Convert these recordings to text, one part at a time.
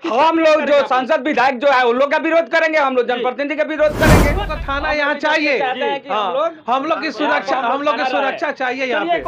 हम लोग जो सांसद विधायक जो है उन लोग का विरोध करेंगे, हम लोग जनप्रतिनिधि का विरोध करेंगे। तो थाना यहाँ चाहिए। हम लोग की सुरक्षा चाहिए यहाँ पे।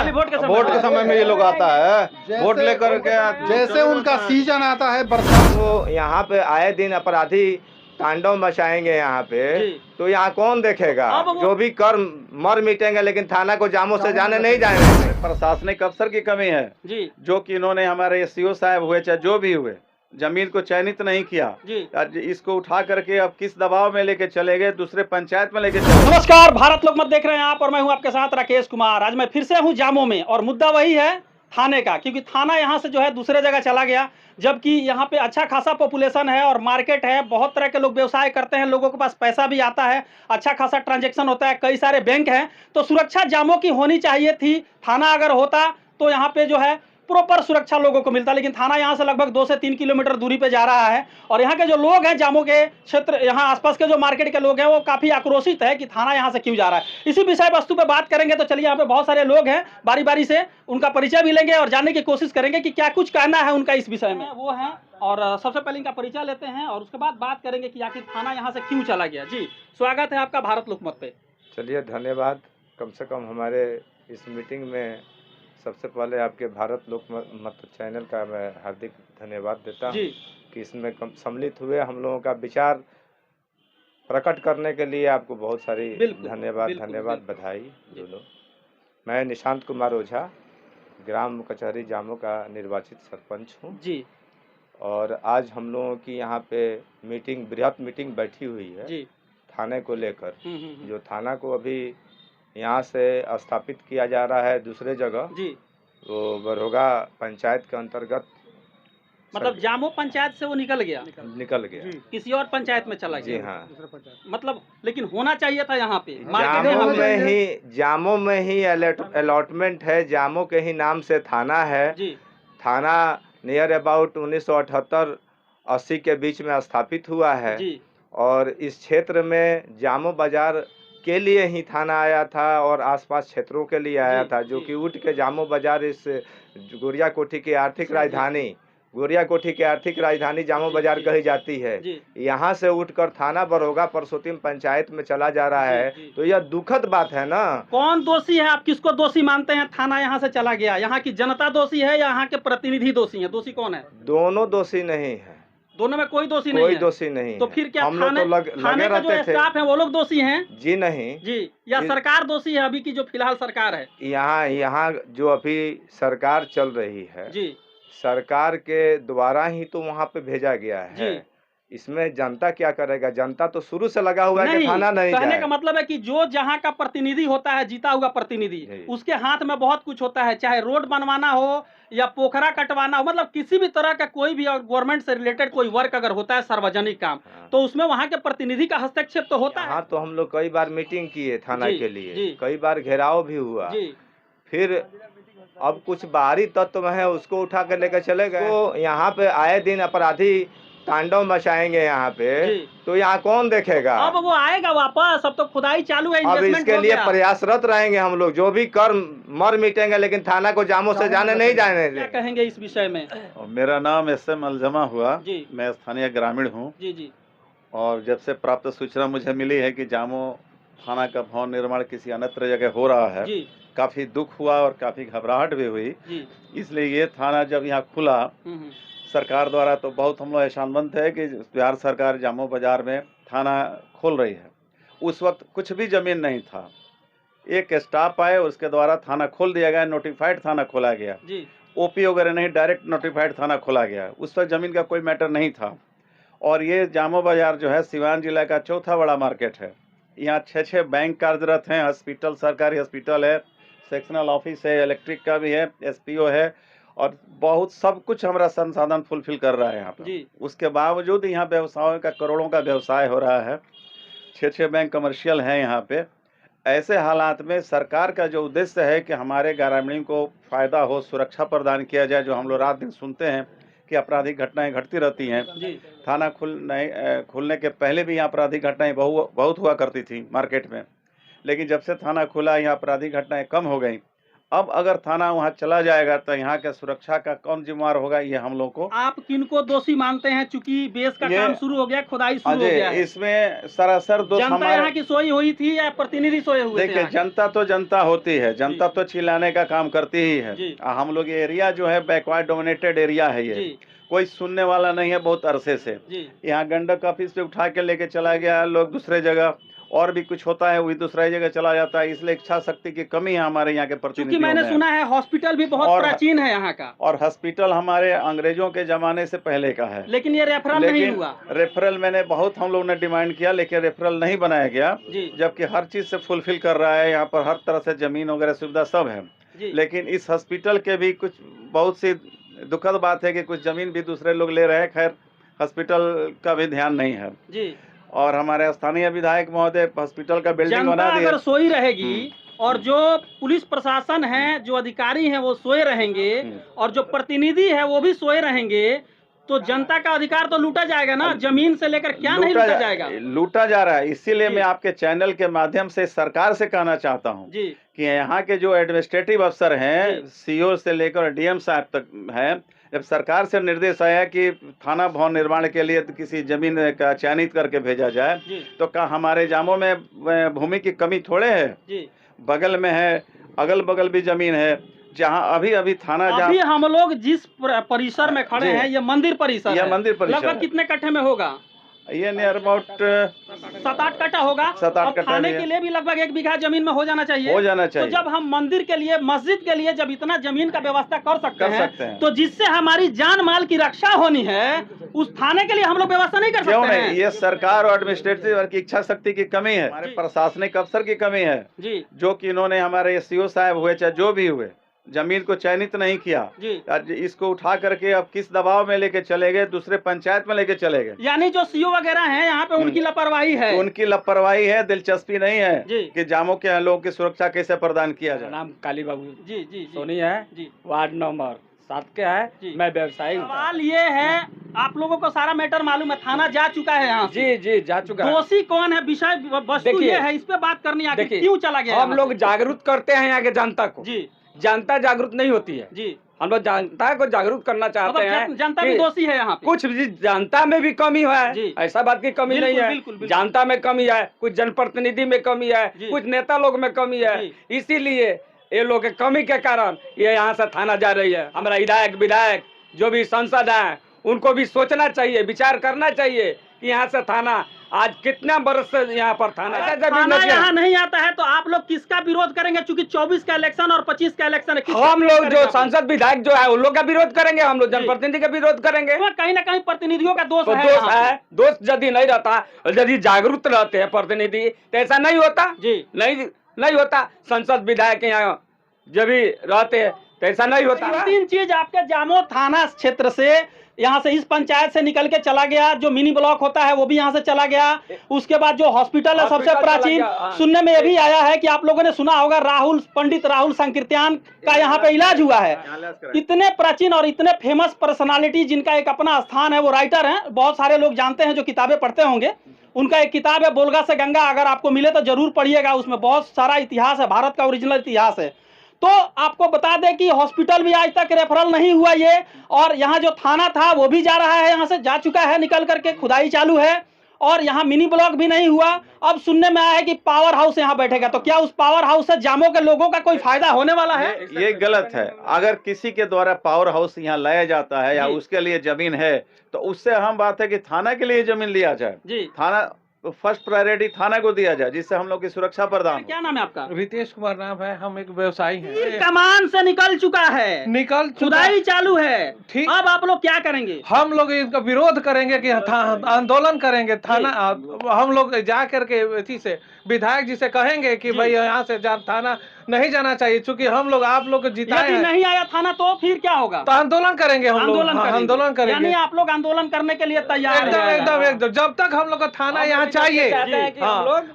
वोट के समय में ये लोग आता है, वोट लेकर के जैसे उनका सीजन आता है बरसात, वो यहाँ पे आए दिन अपराधी तांडव मचाएंगे यहाँ पे, तो यहाँ कौन देखेगा? जो भी कर मर मिटेंगे, लेकिन थाना को जामों से जाने नहीं जाएंगे। प्रशासनिक अफसर की कमी है जी, जो कि इन्होंने हमारे एससीओ साहब हुए चाहे जो भी हुए, जमीन को चयनित नहीं किया जी। आज इसको उठा करके अब किस दबाव में लेके चले गए, दूसरे पंचायत में लेके चले। नमस्कार, भारत लोक मत देख रहे हैं आप और मैं हूं आपके साथ राकेश कुमार। आज मैं फिर से हूं जामों में और मुद्दा वही है थाने का, क्योंकि थाना यहां से जो है दूसरे जगह चला गया, जबकि यहाँ पे अच्छा खासा पॉपुलेशन है और मार्केट है, बहुत तरह के लोग व्यवसाय करते हैं, लोगों के पास पैसा भी आता है, अच्छा खासा ट्रांजैक्शन होता है, कई सारे बैंक हैं, तो सुरक्षा जामों की होनी चाहिए थी। थाना अगर होता तो यहाँ पे जो है प्रॉपर सुरक्षा लोगों को मिलता, लेकिन थाना यहाँ से लगभग 2 से 3 किलोमीटर दूरी पे जा रहा है। और यहाँ के जो लोग हैं जामों के क्षेत्र, यहाँ आसपास के जो मार्केट के लोग हैं, वो काफी आक्रोशित है कि थाना यहाँ से क्यों जा रहा है। इसी विषय वस्तु पे बात करेंगे। तो चलिए, यहाँ पे बहुत सारे लोग हैं, बारी बारी से उनका परिचय भी लेंगे और जानने की कोशिश करेंगे कि क्या कुछ कहना है उनका इस विषय में। वो है, और सबसे पहले इनका परिचय लेते हैं और उसके बाद बात करेंगे कि आखिर थाना यहाँ से क्यों चला गया। जी, स्वागत है आपका भारत लोक मत पे। चलिए, धन्यवाद। कम से कम हमारे इस मीटिंग में सबसे पहले आपके भारत लोक मत चैनल का मैं हार्दिक धन्यवाद देता हूँ कि इसमें सम्मिलित हुए, हम लोगों का विचार प्रकट करने के लिए आपको बहुत सारी धन्यवाद, बधाई बोलो। मैं निशांत कुमार ओझा, ग्राम कचहरी जामों का निर्वाचित सरपंच हूँ जी। और आज हम लोगों की यहाँ पे मीटिंग, बृहत मीटिंग बैठी हुई है जी, थाने को लेकर। जो थाना को अभी यहाँ से स्थापित किया जा रहा है दूसरे जगह जी, वो बरहोगा पंचायत के अंतर्गत, मतलब जामो पंचायत से वो निकल गया किसी और पंचायत में चला गया। जी हाँ, मतलब लेकिन होना चाहिए था यहाँ पे जामों में ही अलॉटमेंट है, जामों के ही नाम से थाना है जी। थाना नियर अबाउट 1978-80 के बीच में स्थापित हुआ है जी। और इस क्षेत्र में जामो बाजार के लिए ही थाना आया था और आसपास क्षेत्रों के लिए आया था, जो कि उठ के जामो बाजार इस गोरिया कोठी की आर्थिक राजधानी जामो बाजार कही जाती है। यहाँ से उठकर थाना बरहोगा परसोत्तम पंचायत में चला जा रहा है, तो यह दुखद बात है ना। कौन दोषी है? आप किसको दोषी मानते हैं? थाना यहाँ से चला गया, यहाँ की जनता दोषी है या यहाँ के प्रतिनिधि दोषी है? दोषी कौन है? दोनों दोषी नहीं है, दोनों में कोई दोषी नहीं है। तो फिर क्या थाने का जो स्टाफ है वो लोग दोषी हैं? जी नहीं जी, या सरकार दोषी है? अभी की जो फिलहाल सरकार है, यहाँ जो अभी सरकार चल रही है जी, सरकार के द्वारा ही तो वहाँ पे भेजा गया है। इसमें जनता क्या करेगा? जनता तो शुरू से लगा हुआ है कि थाना नहीं जाए। कहने का मतलब है कि जो जहाँ का प्रतिनिधि होता है, जीता हुआ प्रतिनिधि, उसके हाथ में बहुत कुछ होता है, चाहे रोड बनवाना हो या पोखरा कटवाना हो, मतलब किसी भी तरह का कोई भी गवर्नमेंट से रिलेटेड कोई वर्क अगर होता है, सार्वजनिक काम, तो उसमें वहाँ के प्रतिनिधि का हस्तक्षेप तो होता है। हाँ, तो हम लोग कई बार मीटिंग किए थाना के लिए, कई बार घेराव भी हुआ, फिर अब कुछ बाहरी तत्व है उसको उठा कर लेकर चले गए। तो यहाँ पे आए दिन अपराधी तांडव मचाएंगे यहाँ पे, तो यहाँ कौन देखेगा? अब वो आएगा वापस, अब तो खुदाई चालू है, अब इसके लिए प्रयासरत रहेंगे हम लोग। जो भी कर मर मिटेंगे, लेकिन थाना को जामों से जाने नहीं जाने। क्या कहेंगे इस विषय में? मेरा नाम SM अलजमा हुआ जी, मैं स्थानीय ग्रामीण हूँ जी। और जब से प्राप्त सूचना मुझे मिली है कि जामो थाना का भवन निर्माण किसी अन्यत्र जगह हो रहा है, काफी दुख हुआ और काफी घबराहट भी हुई। इसलिए ये थाना जब यहाँ खुला सरकार द्वारा, तो बहुत हम लोग एहसानमंद थे कि बिहार सरकार जामो बाजार में थाना खोल रही है। उस वक्त कुछ भी जमीन नहीं था, एक स्टाफ आए, उसके द्वारा थाना खोल दिया गया, नोटिफाइड थाना खोला गया जी। OP वगैरह नहीं, डायरेक्ट नोटिफाइड थाना खोला गया। उस वक्त जमीन का कोई मैटर नहीं था। और ये जामो बाजार जो है सिवान जिला का चौथा बड़ा मार्केट है। यहाँ 6 बैंक कार्यरत हैं, हॉस्पिटल, सरकारी हॉस्पिटल है, सेक्शनल ऑफिस है, इलेक्ट्रिक का भी है, SPO है, और बहुत सब कुछ हमारा संसाधन फुलफिल कर रहा है यहाँ पे। उसके बावजूद यहाँ व्यवसायों का करोड़ों का व्यवसाय हो रहा है, 6 बैंक कमर्शियल हैं यहाँ पे। ऐसे हालात में सरकार का जो उद्देश्य है कि हमारे ग्रामीणों को फायदा हो, सुरक्षा प्रदान किया जाए, जो हम लोग रात दिन सुनते हैं कि आपराधिक घटनाएं घटती रहती हैं। थाना खुलने के पहले भी यहाँ आपराधिक घटनाएं बहुत हुआ करती थी मार्केट में, लेकिन जब से थाना खुला यहाँ आपराधिक घटनाएं कम हो गई। अब अगर थाना वहाँ चला जाएगा तो यहाँ के सुरक्षा का कौन जिम्मेवार होगा, ये हम लोग को। आप किनको दोषी मानते हैं, चूंकि बेस का काम शुरू हो गया, खुदाई शुरू हो गया है? इसमें सरासर दोष जनता यहाँ की सोई हुई थी या प्रतिनिधि सोए हुए थे? देखिए, जनता तो जनता होती है, जनता तो चिल्लाने का काम करती ही है। हम लोग ये एरिया जो है बैकवर्ड डोमिनेटेड एरिया है, ये कोई सुनने वाला नहीं है बहुत अरसे से। यहाँ गंडक ऑफिस से उठा के लेके चला गया लोग दूसरे जगह, और भी कुछ होता है वही दूसरा जगह चला जाता है, इसलिए इच्छा शक्ति की कमी है हमारे यहाँ के प्रतिनिधियों में। मैंने सुना है हॉस्पिटल भी बहुत प्राचीन है यहाँ का, और हॉस्पिटल हमारे अंग्रेजों के जमाने से पहले का है, लेकिन ये रेफरल नहीं हुआ। रेफरल मैंने बहुत हम लोग ने डिमांड किया, लेकिन रेफरल नहीं बनाया गया, जबकि हर चीज से फुलफिल कर रहा है। यहाँ पर हर तरह से जमीन वगैरह सुविधा सब है, लेकिन इस हॉस्पिटल के भी कुछ बहुत सी दुखद बात है कि कुछ जमीन भी दूसरे लोग ले रहे हैं। खैर, हॉस्पिटल का भी ध्यान नहीं है जी। और हमारे स्थानीय विधायक महोदय हॉस्पिटल का बिल्डिंग बना दिया। अगर सोई रहेगी और जो पुलिस प्रशासन है, जो अधिकारी हैं वो सोए रहेंगे और जो प्रतिनिधि है वो भी सोए रहेंगे, तो जनता का अधिकार तो लूटा जाएगा ना। जमीन से लेकर क्या नहीं लूटा जाएगा? लूटा जा रहा है। इसीलिए मैं आपके चैनल के माध्यम से सरकार से कहना चाहता हूँ कि यहाँ के जो एडमिनिस्ट्रेटिव अफसर हैं, सीओ से लेकर डीएम साहब तक हैं, जब सरकार से निर्देश आया कि थाना भवन निर्माण के लिए किसी जमीन का चयनित करके भेजा जाए, तो क्या हमारे जामों में भूमि की कमी थोड़े है? बगल में है, अगल बगल भी जमीन है, जहाँ अभी थाना अभी हम लोग जिस परिसर में खड़े हैं, ये मंदिर परिसर है। मंदिर परिसर लगभग कितने कट्ठे में होगा? ये नियर अबाउट 7-8 कट्ठा होगा। 7-8 कट्ठा थाने के लिए भी लगभग 1 बीघा जमीन में हो जाना चाहिए। तो जब हम मंदिर के लिए, मस्जिद के लिए जब इतना जमीन का व्यवस्था कर सकते हैं, तो जिससे हमारी जान माल की रक्षा होनी है, उस थाने के लिए हम लोग व्यवस्था नहीं कर सकते? क्यों नहीं? ये सरकार और एडमिनिस्ट्रेटिव की इच्छा शक्ति की कमी है, हमारे प्रशासनिक अफसर की कमी है जी, जो कि इन्होंने हमारे सीओ साहब हुए चाहे जो भी हुए, जमीन को चयनित नहीं किया जी। इसको उठा करके अब किस दबाव में लेके चले गए, दूसरे पंचायत में लेके चले गए। यानी जो सीओ वगैरह हैं यहाँ पे, उनकी लापरवाही है। उनकी लापरवाही है, दिलचस्पी नहीं है कि जामों के लोगों की सुरक्षा कैसे प्रदान किया जाए। नाम काली बाबू जी सोनी है जी, वार्ड नंबर 7 के है, मैं व्यवसायी। सवाल ये है, आप लोगों को सारा मैटर मालूम है, थाना जा चुका है यहाँ जी जा चुका है। दोषी कौन है, विषय वस्तु ये है, इस पे बात करनी है, क्यों चला गया? हम लोग जागरूक करते हैं यहाँ के जनता को जी, जनता जागरूक नहीं होती है जी। हम लोग जनता को जागरूक करना चाहते हैं। जनता भी दोषी है यहाँ पे। कुछ भी जनता में भी कमी है, ऐसा बात की कमी नहीं है। जनता में कमी है, कुछ जनप्रतिनिधि में कमी है, कुछ नेता लोग में कमी है, इसीलिए ये लोग के कमी के कारण ये यहाँ से थाना जा रही है। हमारा विधायक जो भी सांसद है, उनको भी सोचना चाहिए, विचार करना चाहिए कि यहाँ से थाना आज कितना बरस से यहाँ पर थाना यहाँ नहीं आता है, तो आप लोग किसका विरोध करेंगे? चूंकि 24 का इलेक्शन और 25 का इलेक्शन है, हम लोग जो सांसद विधायक जो है उन लोग का विरोध करेंगे, हम लोग जनप्रतिनिधि का विरोध करेंगे। कहीं ना कहीं प्रतिनिधियों का दोष है। दोष यदि नहीं रहता, यदि जागरूक रहते हैं प्रतिनिधि, तो ऐसा नहीं होता जी, नहीं होता। संसद विधायक यहाँ जब भी रहते हैं तो ऐसा नहीं होता। 3 चीज आपके जामो थाना क्षेत्र से, यहाँ से इस पंचायत से निकल के चला गया, जो मिनी ब्लॉक होता है वो भी यहाँ से चला गया। उसके बाद जो हॉस्पिटल है सबसे प्राचीन, सुनने में ये भी आया है कि आप लोगों ने सुना होगा, पंडित राहुल संकीर्तन का यहाँ पे इलाज हुआ है। इतने प्राचीन और इतने फेमस पर्सनालिटी जिनका एक अपना स्थान है, वो राइटर हैं, बहुत सारे लोग जानते हैं जो किताबें पढ़ते होंगे। उनका एक किताब है बोलगा से गंगा, अगर आपको मिले तो जरूर पढ़िएगा, उसमें बहुत सारा इतिहास है, भारत का ओरिजिनल इतिहास है। तो आपको बता दें कि हॉस्पिटल भी आज तक रेफरल नहीं हुआ ये, और यहाँ जो थाना था वो भी जा रहा है, यहाँ से जा चुका है निकल करके, खुदाई चालू है, और यहाँ मिनी ब्लॉक भी नहीं हुआ। अब सुनने में आया है कि पावर हाउस यहाँ बैठेगा, तो क्या उस पावर हाउस से जामों के लोगों का कोई फायदा होने वाला है? ये गलत है। अगर किसी के द्वारा पावर हाउस यहाँ लाया जाता है या उसके लिए जमीन है, तो उससे अहम बात है कि थाना के लिए जमीन लिया जाए जी। थाना फर्स्ट प्रायोरिटी थाना को दिया जाए, जिससे हम लोग की सुरक्षा प्रदान। क्या नाम है आपका? रितेश कुमार नाम है, हम एक व्यवसायी हैं। कमान से निकल चुका है, खुदाई चालू है, ठीक। अब आप लोग क्या करेंगे? हम लोग इनका विरोध करेंगे कि आंदोलन करेंगे। थाना हम लोग जा करके इसी से विधायक जी से कहेंगे कि भाई यहाँ से थाना नहीं जाना चाहिए, चूंकि हम लोग आप लोग को जिताए हैं। नहीं आया थाना तो फिर क्या होगा? तो आंदोलन करेंगे, हम लोग आंदोलन करेंगे। यानी आप लोग आंदोलन करने के लिए तैयार हैं? एकदम जब तक हम लोग का थाना यहाँ चाहिए,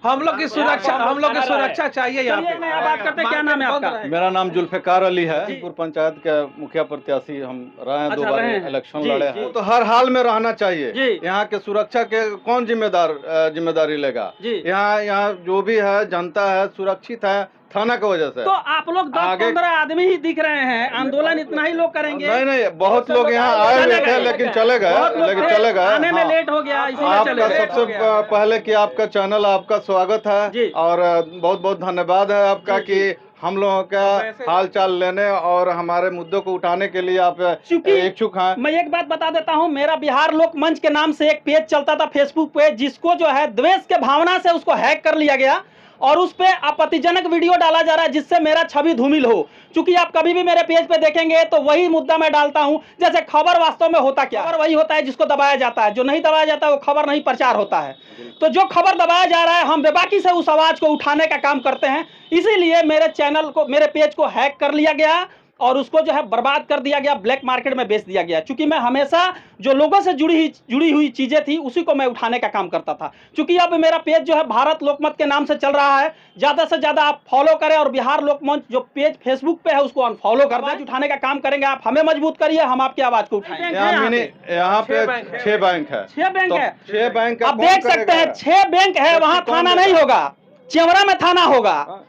हम लोग की सुरक्षा चाहिए यहाँ पे। बात करते, क्या नाम है आपका? मेरा नाम जुल्फिकार अली है, पंचायत के मुखिया प्रत्याशी हम रहे हैं, 2 बार इलेक्शन लड़े हैं। तो हर हाल में रहना चाहिए। यहाँ के सुरक्षा के कौन जिम्मेदारी लेगा? यहाँ जो भी है जनता है सुरक्षित है, थाना की वजह से। तो आप लोग 10-15 आदमी ही दिख रहे हैं, आंदोलन इतना ही लोग करेंगे? नहीं, बहुत लोग यहाँ आए हुए थे लेकिन चले गए, आने में लेट हो गया, इसीलिए चले गए। सबसे पहले कि आपका चैनल, आपका स्वागत है और बहुत बहुत धन्यवाद है आपका कि हम लोगों का हाल चाल लेने और हमारे मुद्दों को उठाने के लिए आप इच्छुक हैं। मैं एक बात बता देता हूं, मेरा बिहार लोक मंच के नाम से एक पेज चलता था फेसबुक पे, जिसको जो है द्वेष के भावना से उसको हैक कर लिया गया और उस पे आपत्तिजनक वीडियो डाला जा रहा है जिससे मेरा छवि धूमिल हो। क्योंकि आप कभी भी मेरे पेज पे देखेंगे तो वही मुद्दा मैं डालता हूं। जैसे खबर वास्तव में होता क्या, खबर वही होता है जिसको दबाया जाता है, जो नहीं दबाया जाता है वो खबर नहीं प्रचार होता है। तो जो खबर दबाया जा रहा है हम बेबाकी से उस आवाज को उठाने का काम करते हैं। इसीलिए मेरे चैनल को, मेरे पेज को हैक कर लिया गया और उसको जो है बर्बाद कर दिया गया, ब्लैक मार्केट में बेच दिया गया। क्योंकि मैं हमेशा जो लोगों से जुड़ी हुई चीजें थी उसी को मैं उठाने का काम करता था। क्योंकि अब मेरा पेज जो है भारत लोकमत के नाम से चल रहा है, ज्यादा से ज्यादा आप फॉलो करें और बिहार लोकमंच जो पेज फेसबुक पे है उसको अनफॉलो कर दें। उठाने का काम करेंगे, आप हमें मजबूत करिए, हम आपकी आवाज को उठाएंगे। यहाँ पे 6 बैंक है, 6 बैंक है, 6 बैंक आप देख सकते हैं 6 बैंक है, वहाँ थाना नहीं होगा, चेवरा में थाना होगा।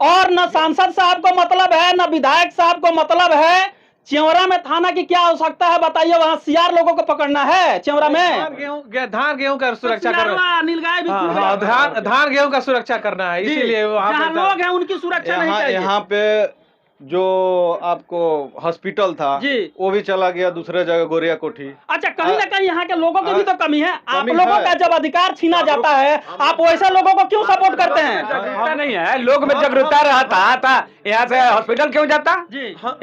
और न सांसद साहब को मतलब है, न विधायक साहब को मतलब है। चेवरा में थाना की क्या आवश्यकता है बताइए? वहाँ सीआर लोगों को पकड़ना है चेवरा में? धान गेहूं का सुरक्षा करना, नीलगाय भी धान गेहूं का सुरक्षा करना है, इसीलिए जहाँ लोग हैं उनकी सुरक्षा नहीं चाहिए। यहाँ पे जो आपको हॉस्पिटल था वो भी चला गया दूसरे जगह, गोरिया कोठी। अच्छा, कहीं ना कहीं यहाँ के लोगों की भी तो कमी है। आप लोगों का जब अधिकार छीना जाता है, आप वैसे लोगों को क्यों सपोर्ट करते हैं? जागरूकता नहीं है, लोग में जागरूकता रहता था, यहाँ से हॉस्पिटल क्यों जाता?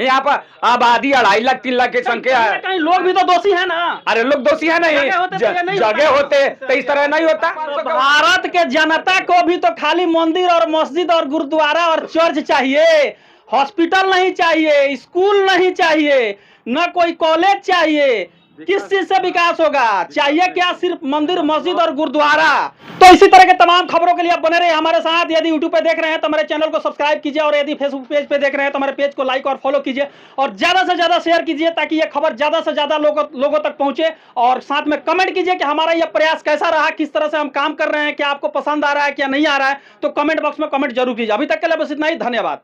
यहाँ पर आबादी 2.5 लाख 3 लाख की संख्या है। कहीं लोग भी तो दोषी है ना। अरे लोग दोषी है नहीं, जगह होते तो इस तरह नहीं होता। भारत के जनता को भी तो खाली मंदिर और मस्जिद और गुरुद्वारा और चर्च चाहिए, हॉस्पिटल नहीं चाहिए, स्कूल नहीं चाहिए, न कोई कॉलेज चाहिए। किस चीज से विकास होगा? चाहिए क्या? सिर्फ मंदिर, मस्जिद और गुरुद्वारा। तो इसी तरह के तमाम खबरों के लिए आप बने रहे हमारे साथ। यदि यूट्यूब पे देख रहे हैं तो हमारे चैनल को सब्सक्राइब कीजिए और यदि फेसबुक पेज पे देख रहे हैं तो हमारे पेज को लाइक और फॉलो कीजिए और ज्यादा से ज्यादा शेयर कीजिए ताकि ये खबर ज्यादा से ज्यादा लोगों तक पहुंचे। और साथ में कमेंट कीजिए कि हमारा यह प्रयास कैसा रहा, किस तरह से हम काम कर रहे हैं, क्या आपको पसंद आ रहा है, क्या नहीं आ रहा है। तो कमेंट बॉक्स में कमेंट जरूर कीजिए। अभी तक के लिए बस इतना ही, धन्यवाद।